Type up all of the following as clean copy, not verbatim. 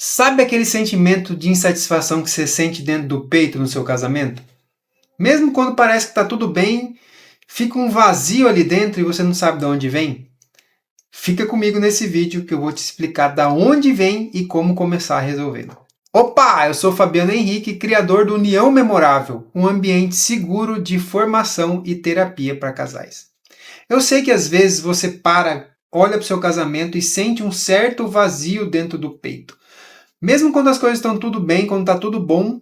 Sabe aquele sentimento de insatisfação que você sente dentro do peito no seu casamento? Mesmo quando parece que está tudo bem, fica um vazio ali dentro e você não sabe de onde vem? Fica comigo nesse vídeo que eu vou te explicar da onde vem e como começar a resolvê-lo. Opa, eu sou Fabiano Henrique, criador do União Memorável, um ambiente seguro de formação e terapia para casais. Eu sei que às vezes você olha para o seu casamento e sente um certo vazio dentro do peito. Mesmo quando as coisas estão tudo bem, quando está tudo bom,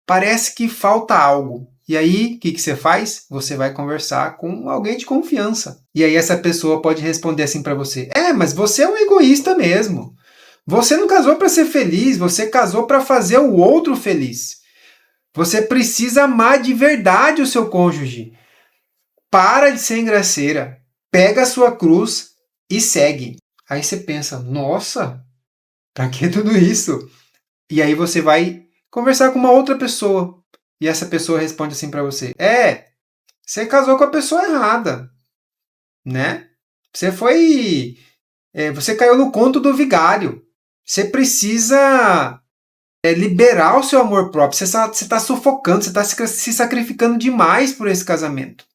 parece que falta algo. E aí, o que você faz? Você vai conversar com alguém de confiança. E aí essa pessoa pode responder assim para você: mas você é um egoísta mesmo. Você não casou para ser feliz, você casou para fazer o outro feliz. Você precisa amar de verdade o seu cônjuge. Para de ser engraceira. Pega a sua cruz e segue. Aí você pensa: nossa, pra que tudo isso? E aí você vai conversar com uma outra pessoa. E essa pessoa responde assim para você: você casou com a pessoa errada, né? Você caiu no conto do vigário. Você precisa liberar o seu amor próprio. Você está sufocando, você está se sacrificando demais por esse casamento.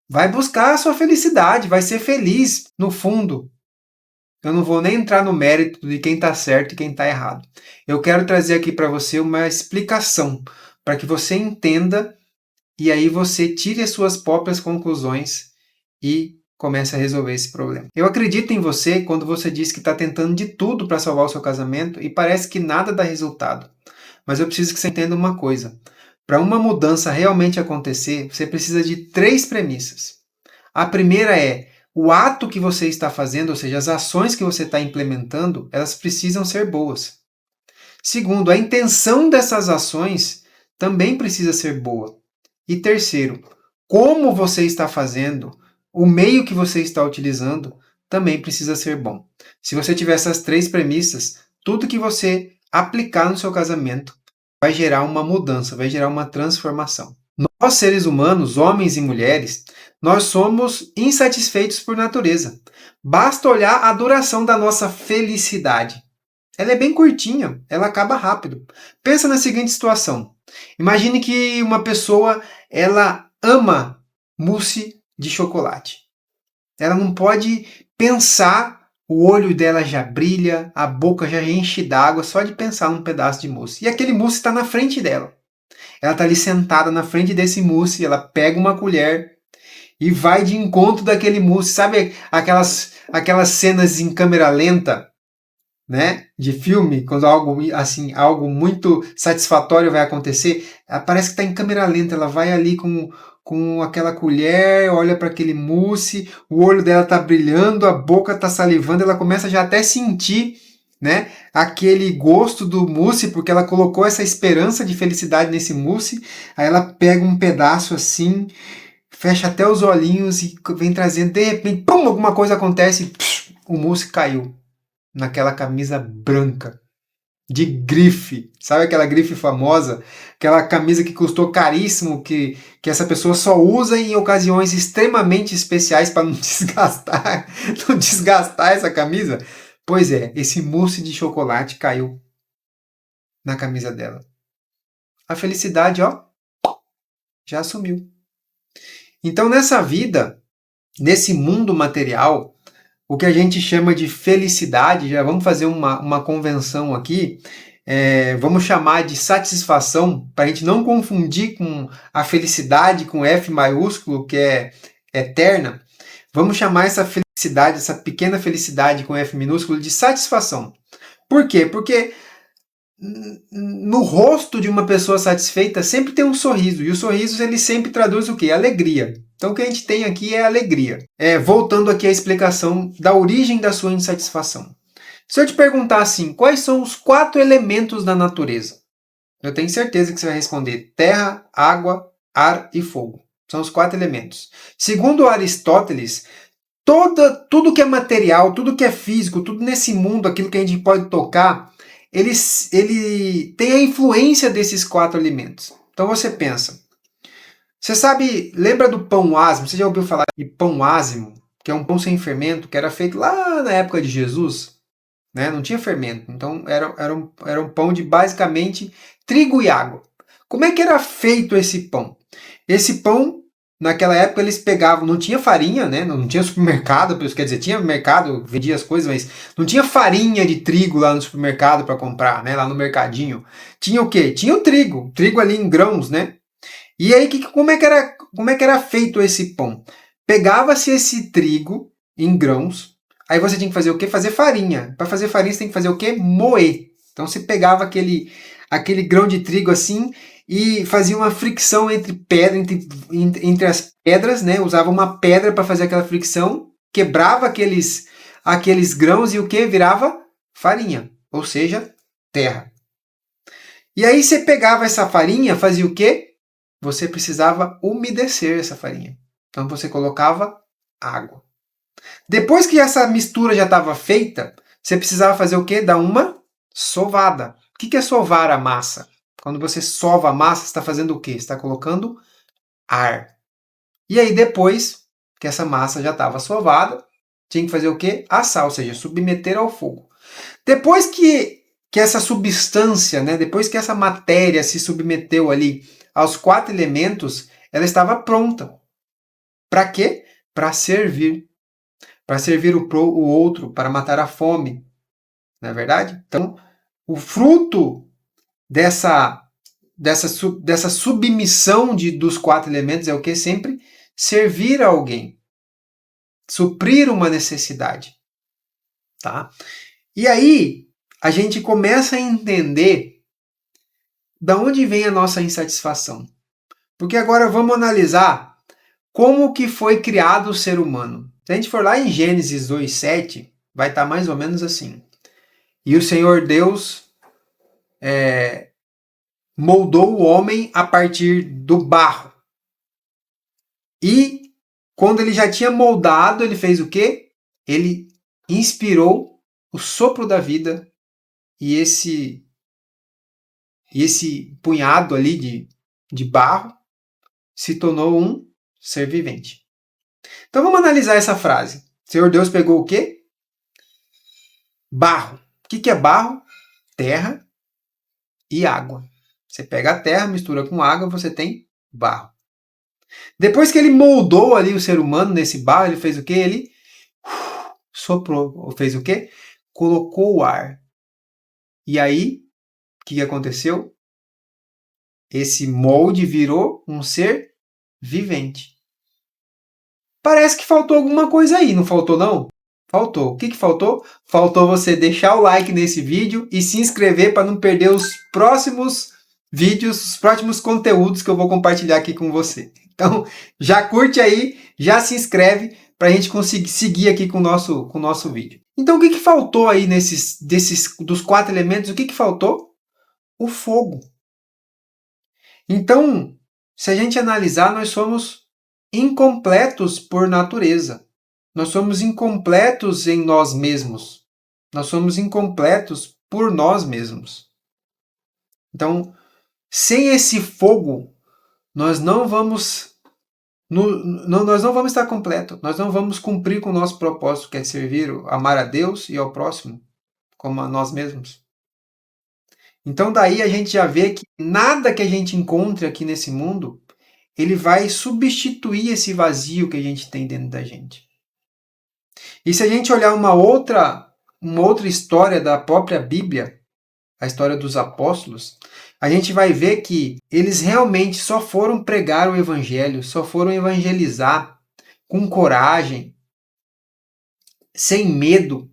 Vai buscar a sua felicidade, vai ser feliz no fundo. Eu não vou nem entrar no mérito de quem está certo e quem está errado. Eu quero trazer aqui para você uma explicação, para que você entenda e aí você tire as suas próprias conclusões e comece a resolver esse problema. Eu acredito em você quando você diz que está tentando de tudo para salvar o seu casamento e parece que nada dá resultado. Mas eu preciso que você entenda uma coisa. Para uma mudança realmente acontecer, você precisa de 3 premissas. A primeira é: o ato que você está fazendo, ou seja, as ações que você está implementando, elas precisam ser boas. Segundo, a intenção dessas ações também precisa ser boa. E terceiro, como você está fazendo, o meio que você está utilizando, também precisa ser bom. Se você tiver essas 3 premissas, tudo que você aplicar no seu casamento vai gerar uma mudança, vai gerar uma transformação. Nós, seres humanos, homens e mulheres, nós somos insatisfeitos por natureza. Basta olhar a duração da nossa felicidade. Ela é bem curtinha, ela acaba rápido. Pensa na seguinte situação. Imagine que uma pessoa, ela ama mousse de chocolate. Ela não pode pensar, o olho dela já brilha, a boca já enche d'água só de pensar num pedaço de mousse. E aquele mousse está na frente dela. Ela está ali sentada na frente desse mousse, ela pega uma colher e vai de encontro daquele mousse. Sabe aquelas cenas em câmera lenta, né, de filme, quando algo muito satisfatório vai acontecer? Parece que está em câmera lenta, ela vai ali com aquela colher, olha para aquele mousse, o olho dela está brilhando, a boca está salivando, ela começa já até sentir, né, aquele gosto do mousse, porque ela colocou essa esperança de felicidade nesse mousse. Aí ela pega um pedaço assim, fecha até os olhinhos e vem trazendo, de repente, pum, alguma coisa acontece, psh, o mousse caiu naquela camisa branca de grife. Sabe aquela grife famosa? Aquela camisa que custou caríssimo, que essa pessoa só usa em ocasiões extremamente especiais para não desgastar, não desgastar essa camisa. Pois é, esse mousse de chocolate caiu na camisa dela. A felicidade, ó, já sumiu. Então, nessa vida, nesse mundo material, o que a gente chama de felicidade, já vamos fazer uma convenção aqui, vamos chamar de satisfação, para a gente não confundir com a felicidade com F maiúsculo, que é eterna. Vamos chamar essa felicidade, essa pequena felicidade com F minúsculo, de satisfação. Por quê? Porque no rosto de uma pessoa satisfeita sempre tem um sorriso, e o sorriso ele sempre traduz o quê? Alegria. Então o que a gente tem aqui é alegria. Voltando aqui à explicação da origem da sua insatisfação. Se eu te perguntar assim, quais são os 4 elementos da natureza? Eu tenho certeza que você vai responder terra, água, ar e fogo. São os 4 elementos. Segundo Aristóteles, tudo que é material, tudo que é físico, tudo nesse mundo, aquilo que a gente pode tocar, ele tem a influência desses 4 elementos. Então você pensa, você sabe, lembra do pão ázimo? Você já ouviu falar de pão ázimo? Que é um pão sem fermento, que era feito lá na época de Jesus? né? Não tinha fermento. Então era um pão de basicamente trigo e água. Como é que era feito esse pão? Esse pão, naquela época, eles pegavam, não tinha farinha, né? Não tinha supermercado, quer dizer, tinha mercado, vendia as coisas, mas não tinha farinha de trigo lá no supermercado para comprar, né? Lá no mercadinho. Tinha o quê? Tinha o trigo ali em grãos, né? E aí, como é que era feito esse pão? Pegava-se esse trigo em grãos, aí você tinha que fazer o quê? Fazer farinha. Para fazer farinha, você tem que fazer o quê? Moer. Então, você pegava aquele grão de trigo assim e fazia uma fricção entre pedra, entre as pedras, né? Usava uma pedra para fazer aquela fricção, quebrava aqueles grãos e o que? Virava farinha, ou seja, terra. E aí você pegava essa farinha, fazia o quê? Você precisava umedecer essa farinha. Então você colocava água. Depois que essa mistura já estava feita, você precisava fazer o quê? Dar uma sovada. O que é sovar a massa? Quando você sova a massa, você está fazendo o quê? Você está colocando ar. E aí depois que essa massa já estava sovada, tinha que fazer o quê? Assar, ou seja, submeter ao fogo. Depois que essa substância, né, depois que essa matéria se submeteu ali aos 4 elementos, ela estava pronta. Para quê? Para servir. Para servir o outro, para matar a fome. Não é verdade? Então, o fruto dessa submissão dos 4 elementos é o que? Sempre servir a alguém. Suprir uma necessidade. Tá? E aí, a gente começa a entender da onde vem a nossa insatisfação. Porque agora vamos analisar como que foi criado o ser humano. Se a gente for lá em Gênesis 2:7, vai estar mais ou menos assim. E o Senhor Deus moldou o homem a partir do barro. E quando ele já tinha moldado, ele fez o quê? Ele inspirou o sopro da vida e esse punhado ali de barro se tornou um ser vivente. Então vamos analisar essa frase. O Senhor Deus pegou o quê? Barro. O que é barro? Terra e água. Você pega a terra, mistura com água, você tem barro. Depois que ele moldou ali o ser humano nesse barro, ele fez o quê? Ele soprou. Fez o quê? Colocou o ar. E aí, o que aconteceu? Esse molde virou um ser vivente. Parece que faltou alguma coisa aí, não faltou não? Faltou. O que faltou? Faltou você deixar o like nesse vídeo e se inscrever para não perder os próximos vídeos, os próximos conteúdos que eu vou compartilhar aqui com você. Então, já curte aí, já se inscreve para a gente conseguir seguir aqui com o nosso vídeo. Então, o que faltou aí dos 4 elementos? O que faltou? O fogo. Então, se a gente analisar, nós somos incompletos por natureza. Nós somos incompletos em nós mesmos. Nós somos incompletos por nós mesmos. Então, sem esse fogo, nós não vamos estar completos. Nós não vamos cumprir com o nosso propósito, que é servir, amar a Deus e ao próximo, como a nós mesmos. Então, daí a gente já vê que nada que a gente encontre aqui nesse mundo, ele vai substituir esse vazio que a gente tem dentro da gente. E se a gente olhar uma outra história da própria Bíblia, a história dos apóstolos, a gente vai ver que eles realmente só foram pregar o evangelho, só foram evangelizar com coragem, sem medo,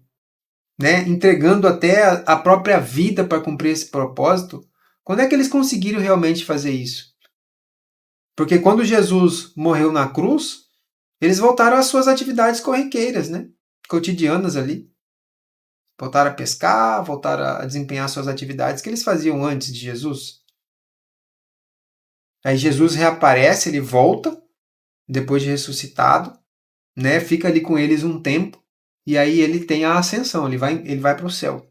né? Entregando até a própria vida para cumprir esse propósito. Quando é que eles conseguiram realmente fazer isso? Porque quando Jesus morreu na cruz, eles voltaram às suas atividades corriqueiras, né? Cotidianas ali. Voltaram a pescar, voltaram a desempenhar suas atividades que eles faziam antes de Jesus. Aí Jesus reaparece, ele volta, depois de ressuscitado, né? Fica ali com eles um tempo, e aí ele tem a ascensão, ele vai para o céu.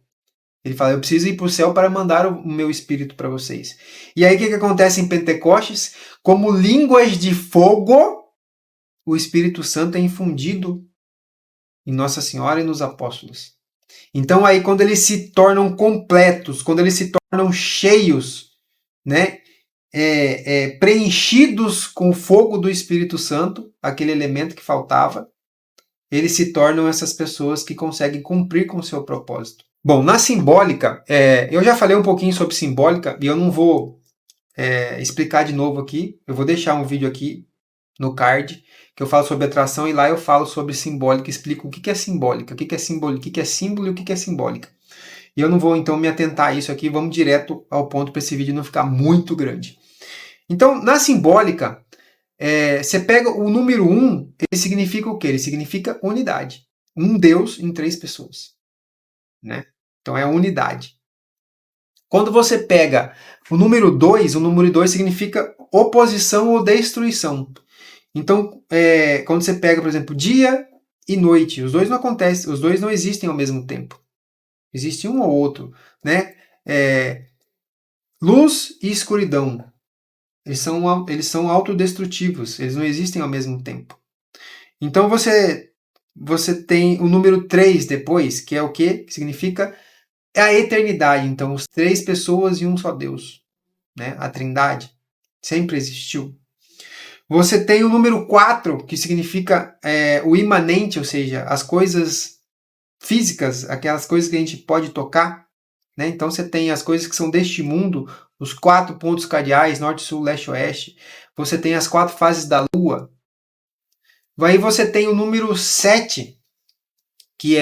Ele fala, eu preciso ir para o céu para mandar o meu espírito para vocês. E aí o que acontece em Pentecostes? Como línguas de fogo, o Espírito Santo é infundido em Nossa Senhora e nos apóstolos. Então aí quando eles se tornam completos, quando eles se tornam cheios, né, preenchidos com o fogo do Espírito Santo, aquele elemento que faltava, eles se tornam essas pessoas que conseguem cumprir com o seu propósito. Bom, na simbólica, eu já falei um pouquinho sobre simbólica e eu não vou explicar de novo aqui. Eu vou deixar um vídeo aqui no card que eu falo sobre atração e lá eu falo sobre simbólica, explico o que é simbólica, o que é símbolo, o que é símbolo e o que é simbólica. E eu não vou então me atentar a isso aqui, vamos direto ao ponto para esse vídeo não ficar muito grande. Então, na simbólica, você pega o número 1, ele significa o quê? Ele significa unidade. Um Deus em 3 pessoas. Né? Então é unidade. Quando você pega o número 2 significa oposição ou destruição. Então, quando você pega, por exemplo, dia e noite, os dois não acontecem, os dois não existem ao mesmo tempo. Existe um ou outro, né? Luz e escuridão, eles são autodestrutivos, eles não existem ao mesmo tempo. Então você tem o número 3 depois, que é o quê? Que significa a eternidade. Então, os 3 pessoas e um só Deus, né? A Trindade sempre existiu. Você tem o número 4, que significa o imanente, ou seja, as coisas físicas, aquelas coisas que a gente pode tocar. Né? Então você tem as coisas que são deste mundo, os 4 pontos cardeais, norte, sul, leste, oeste. Você tem as 4 fases da Lua. Aí você tem o número 7, que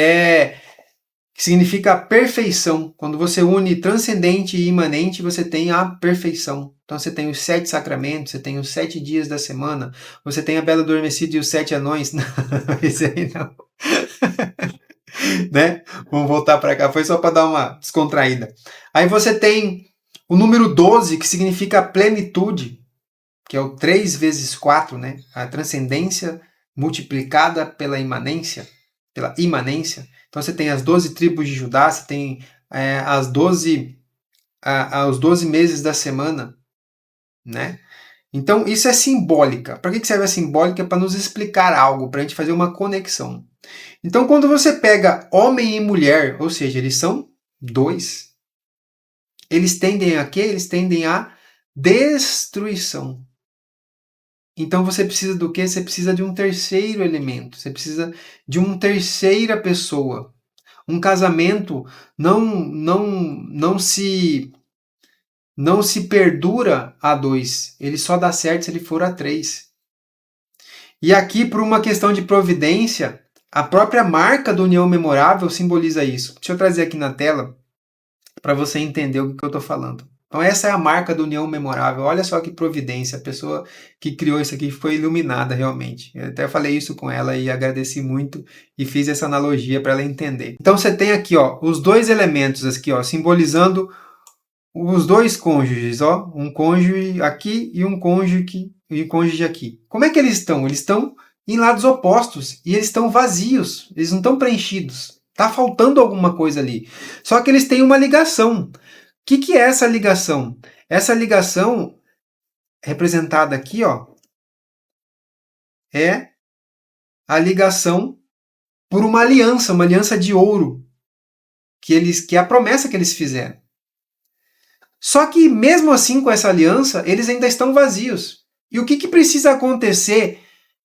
significa perfeição. Quando você une transcendente e imanente, você tem a perfeição. Então você tem os 7 sacramentos, você tem os 7 dias da semana, você tem a Bela Adormecida e os 7 anões. Não, esse aí não. Né? Vamos voltar para cá, foi só para dar uma descontraída. Aí você tem o número 12, que significa plenitude, que é o 3 vezes 4, né? A transcendência multiplicada pela imanência. Então você tem as 12 tribos de Judá, você tem os 12 meses da semana, né? Então isso é simbólica. Para que serve a simbólica? Para nos explicar algo, para a gente fazer uma conexão. Então quando você pega homem e mulher, ou seja, eles são 2, eles tendem a quê? Eles tendem à destruição. Então você precisa do quê? Você precisa de um terceiro elemento, você precisa de uma terceira pessoa. Um casamento não se perdura a 2, ele só dá certo se ele for a 3. E aqui, por uma questão de providência, a própria marca da união memorável simboliza isso. Deixa eu trazer aqui na tela para você entender o que eu estou falando. Então essa é a marca da união memorável. Olha só que providência. A pessoa que criou isso aqui foi iluminada realmente. Eu até falei isso com ela e agradeci muito e fiz essa analogia para ela entender. Então você tem aqui, ó, os 2 elementos aqui, ó, simbolizando os 2 cônjuges, ó, um cônjuge aqui e um cônjuge aqui. Como é que eles estão? Eles estão em lados opostos e eles estão vazios, eles não estão preenchidos. Tá faltando alguma coisa ali. Só que eles têm uma ligação. O que é essa ligação? Essa ligação representada aqui, ó, é a ligação por uma aliança de ouro, que é a promessa que eles fizeram. Só que mesmo assim, com essa aliança, eles ainda estão vazios. E o que precisa acontecer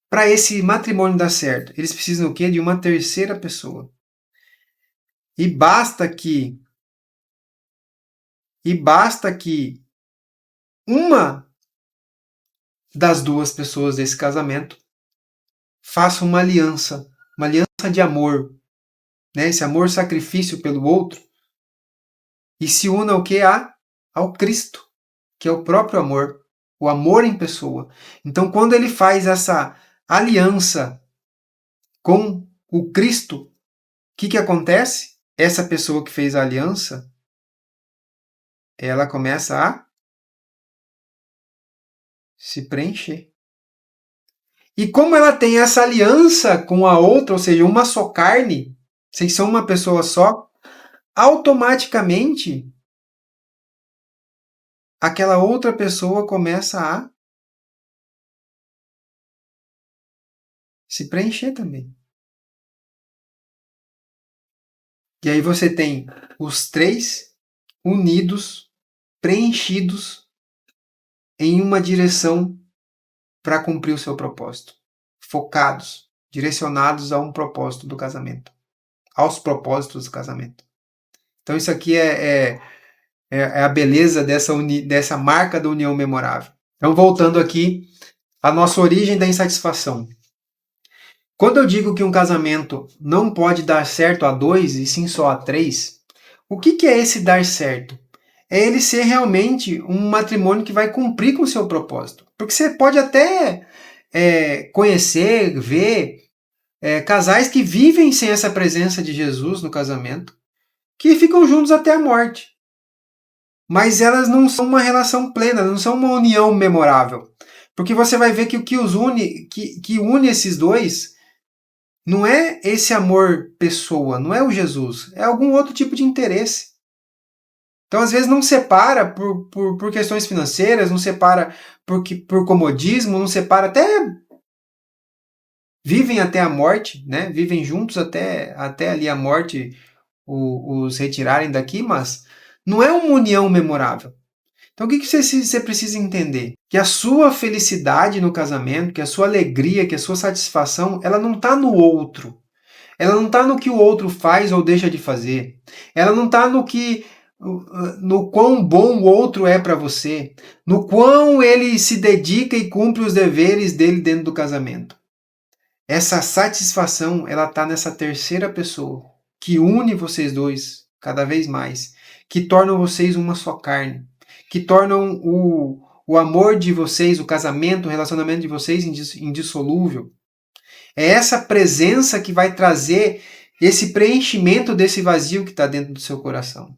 para esse matrimônio dar certo? Eles precisam o quê? De uma terceira pessoa. E basta que uma das 2 pessoas desse casamento faça uma aliança de amor, né? Esse amor-sacrifício pelo outro, e se una ao que? Ao Cristo, que é o próprio amor, o amor em pessoa. Então, quando ele faz essa aliança com o Cristo, o que acontece? Essa pessoa que fez a aliança, ela começa a se preencher. E como ela tem essa aliança com a outra, ou seja, uma só carne, vocês são uma pessoa só, automaticamente aquela outra pessoa começa a se preencher também. E aí você tem os três unidos, preenchidos em uma direção para cumprir o seu propósito. Focados, direcionados a um propósito do casamento. Aos propósitos do casamento. Então isso aqui é a beleza dessa marca da união memorável. Então voltando aqui à nossa origem da insatisfação. Quando eu digo que um casamento não pode dar certo a dois e sim só a três, o que é esse dar certo? É ele ser realmente um matrimônio que vai cumprir com o seu propósito. Porque você pode até conhecer, ver casais que vivem sem essa presença de Jesus no casamento, que ficam juntos até a morte. Mas elas não são uma relação plena, não são uma união memorável. Porque você vai ver que o que os une, que une esses dois não é esse amor pessoa, não é o Jesus, é algum outro tipo de interesse. Então, às vezes, não separa por questões financeiras, não separa por comodismo, não separa até. Vivem até a morte, né? Vivem juntos até ali a morte os retirarem daqui, mas não é uma união memorável. Então, o que você precisa entender? Que a sua felicidade no casamento, que a sua alegria, que a sua satisfação, ela não está no outro. Ela não está no que o outro faz ou deixa de fazer. Ela não está no quão bom o outro é para você, no quão ele se dedica e cumpre os deveres dele dentro do casamento. Essa satisfação, ela está nessa terceira pessoa que une vocês dois cada vez mais, que tornam vocês uma só carne, que tornam o amor de vocês, o casamento, o relacionamento de vocês indissolúvel. É essa presença que vai trazer esse preenchimento desse vazio que está dentro do seu coração.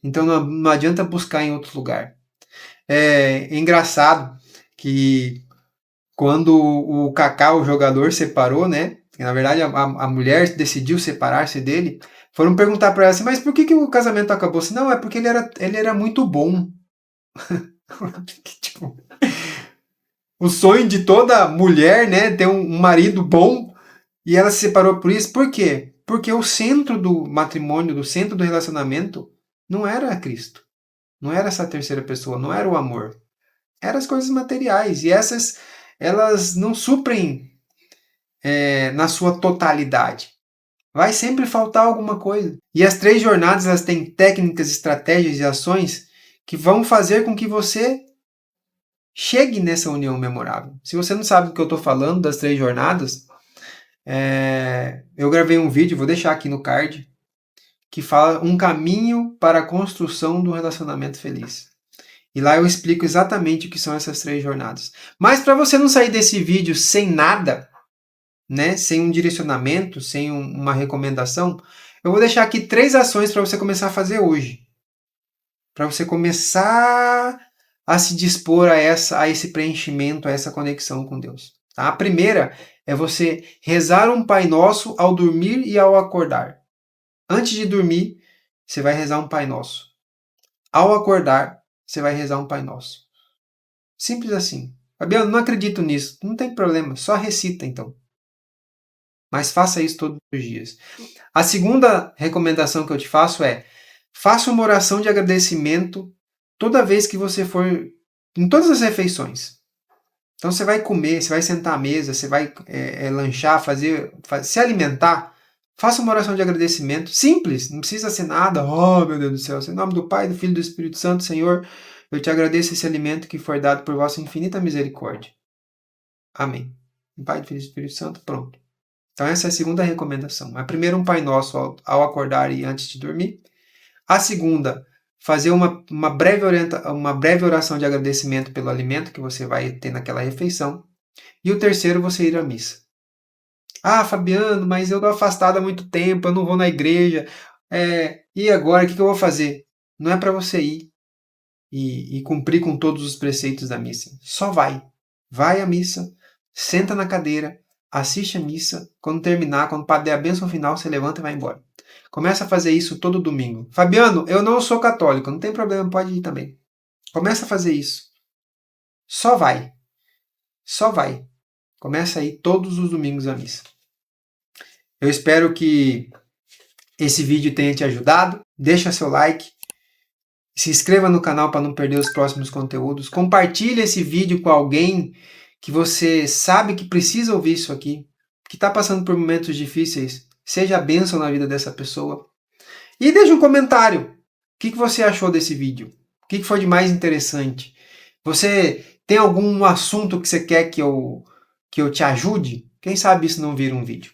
Então não adianta buscar em outro lugar. É engraçado que quando o Kaká, o jogador, separou, né? Na verdade, a mulher decidiu separar-se dele. Foram perguntar para ela assim, mas por que o casamento acabou? Assim, não, é porque ele era muito bom. Tipo, o sonho de toda mulher, né? Ter um marido bom. E ela se separou por isso. Por quê? Porque o centro do matrimônio, do centro do relacionamento, não era Cristo. Não era essa terceira pessoa, não era o amor. Eram as coisas materiais. E essas, elas não suprem na sua totalidade. Vai sempre faltar alguma coisa. E as três jornadas elas têm técnicas, estratégias e ações que vão fazer com que você chegue nessa união memorável. Se você não sabe do que eu estou falando das três jornadas, eu gravei um vídeo, vou deixar aqui no card, que fala um caminho para a construção do relacionamento feliz. E lá eu explico exatamente o que são essas três jornadas. Mas para você não sair desse vídeo sem nada, né, sem um direcionamento, sem uma recomendação, eu vou deixar aqui 3 ações para você começar a fazer hoje. Para você começar a se dispor a esse preenchimento, a essa conexão com Deus. Tá? A primeira é você rezar um Pai Nosso ao dormir e ao acordar. Antes de dormir, você vai rezar um Pai Nosso. Ao acordar, você vai rezar um Pai Nosso. Simples assim. Fabiano, não acredito nisso. Não tem problema, só recita então. Mas faça isso todos os dias. A segunda recomendação que eu te faço é: faça uma oração de agradecimento toda vez que você for em todas as refeições. Então você vai comer, você vai sentar à mesa, você vai lanchar, se alimentar. Faça uma oração de agradecimento simples, não precisa ser nada. Oh, meu Deus do céu, em nome do Pai, do Filho e do Espírito Santo, Senhor, eu te agradeço esse alimento que foi dado por vossa infinita misericórdia. Amém. Em Pai, do Filho e do Espírito Santo, pronto. Então essa é a segunda recomendação. A primeira, um Pai Nosso ao acordar e antes de dormir. A segunda, fazer uma breve oração de agradecimento pelo alimento que você vai ter naquela refeição. E o terceiro, você ir à missa. Ah, Fabiano, mas eu estou afastado há muito tempo, eu não vou na igreja. E agora, o que eu vou fazer? Não é para você ir e cumprir com todos os preceitos da missa. Só vai. Vai à missa, senta na cadeira, assiste a missa. Quando terminar, quando o padre der a bênção final, você levanta e vai embora. Começa a fazer isso todo domingo. Fabiano, eu não sou católico, não tem problema, pode ir também. Começa a fazer isso. Só vai. Só vai. Começa a ir todos os domingos à missa. Eu espero que esse vídeo tenha te ajudado. Deixa seu like. Se inscreva no canal para não perder os próximos conteúdos. Compartilhe esse vídeo com alguém que você sabe que precisa ouvir isso aqui, que está passando por momentos difíceis. Seja a bênção na vida dessa pessoa. E deixe um comentário. O que você achou desse vídeo? O que foi de mais interessante? Você tem algum assunto que você quer que eu te ajude? Quem sabe isso não vira um vídeo.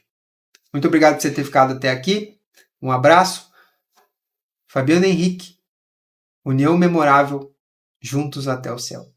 Muito obrigado por você ter ficado até aqui. Um abraço. Fabiano Henrique. União memorável. Juntos até o céu.